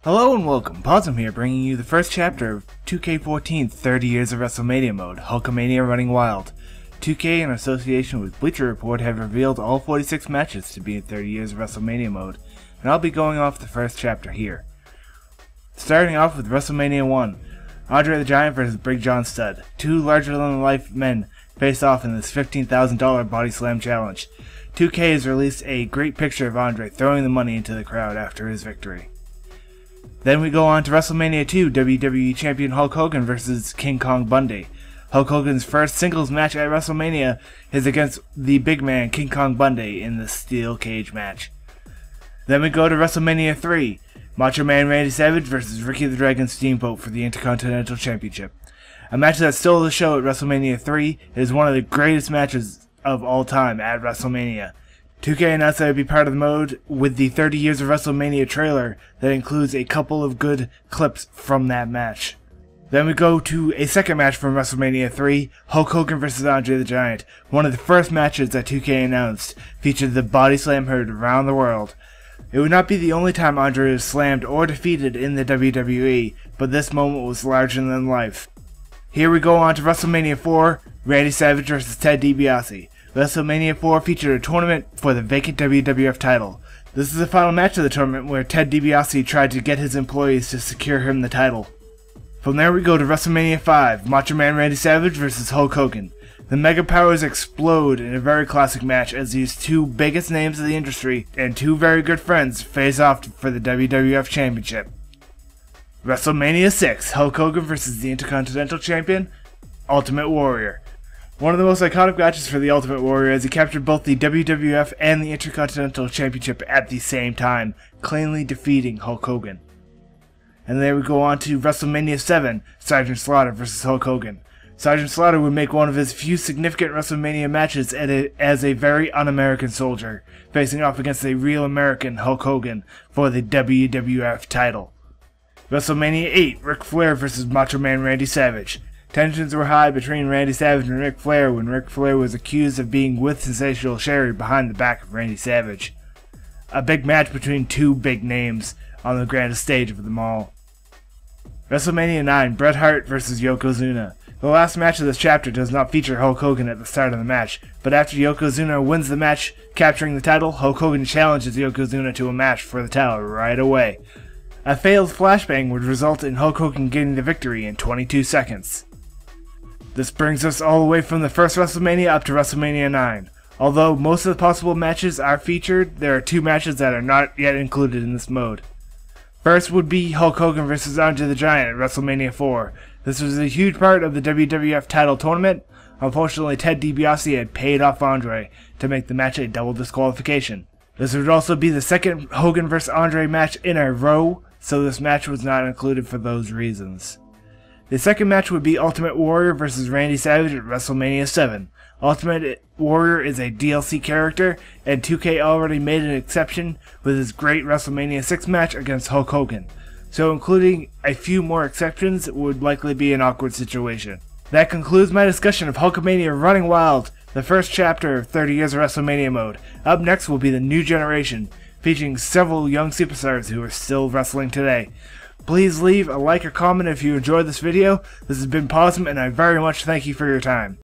Hello and welcome, Possum here, bringing you the first chapter of 2K14 30 Years of WrestleMania mode, Hulkamania Running Wild. 2K, in association with Bleacher Report, have revealed all 46 matches to be in 30 Years of WrestleMania mode, and I'll be going off the first chapter here. Starting off with WrestleMania 1, Andre the Giant vs. Big John Studd. Two larger-than-life men face off in this $15,000 Body Slam challenge. 2K has released a great picture of Andre throwing the money into the crowd after his victory. Then we go on to WrestleMania 2, WWE Champion Hulk Hogan vs. King Kong Bundy. Hulk Hogan's first singles match at WrestleMania is against the big man King Kong Bundy in the steel cage match. Then we go to WrestleMania 3, Macho Man Randy Savage vs. Ricky the Dragon Steamboat for the Intercontinental Championship. A match that stole the show at WrestleMania 3. It is one of the greatest matches of all time at WrestleMania. 2K announced that it would be part of the mode with the 30 Years of WrestleMania trailer that includes a couple of good clips from that match. Then we go to a second match from WrestleMania 3, Hulk Hogan vs. Andre the Giant. One of the first matches that 2K announced featured the body slam heard around the world. It would not be the only time Andre was slammed or defeated in the WWE, but this moment was larger than life. Here we go on to WrestleMania 4, Randy Savage vs. Ted DiBiase. WrestleMania 4 featured a tournament for the vacant WWF title. This is the final match of the tournament where Ted DiBiase tried to get his employees to secure him the title. From there we go to WrestleMania 5, Macho Man Randy Savage vs. Hulk Hogan. The Mega Powers explode in a very classic match as these two biggest names of the industry and two very good friends face off for the WWF Championship. WrestleMania 6, Hulk Hogan vs. the Intercontinental Champion, Ultimate Warrior. One of the most iconic matches for the Ultimate Warrior as he captured both the WWF and the Intercontinental Championship at the same time, cleanly defeating Hulk Hogan. And there we go on to WrestleMania 7, Sergeant Slaughter vs. Hulk Hogan. Sergeant Slaughter would make one of his few significant WrestleMania matches as a very un-American soldier, facing off against a real American Hulk Hogan for the WWF title. WrestleMania 8, Ric Flair vs. Macho Man Randy Savage. Tensions were high between Randy Savage and Ric Flair when Ric Flair was accused of being with Sensational Sherry behind the back of Randy Savage. A big match between two big names on the grandest stage of them all. WrestleMania 9, Bret Hart vs. Yokozuna. The last match of this chapter does not feature Hulk Hogan at the start of the match, but after Yokozuna wins the match, capturing the title, Hulk Hogan challenges Yokozuna to a match for the title right away. A failed flashbang would result in Hulk Hogan getting the victory in 22 seconds. This brings us all the way from the first WrestleMania up to WrestleMania 9. Although most of the possible matches are featured, there are two matches that are not yet included in this mode. First would be Hulk Hogan vs. Andre the Giant at WrestleMania 4. This was a huge part of the WWF title tournament. Unfortunately, Ted DiBiase had paid off Andre to make the match a double disqualification. This would also be the second Hogan vs. Andre match in a row, so this match was not included for those reasons. The second match would be Ultimate Warrior vs. Randy Savage at WrestleMania 7. Ultimate Warrior is a DLC character, and 2K already made an exception with his great WrestleMania 6 match against Hulk Hogan. So including a few more exceptions would likely be an awkward situation. That concludes my discussion of Hulkamania Running Wild, the first chapter of 30 Years of WrestleMania mode. Up next will be the new generation, featuring several young superstars who are still wrestling today. Please leave a like or comment if you enjoyed this video. This has been Possum, and I very much thank you for your time.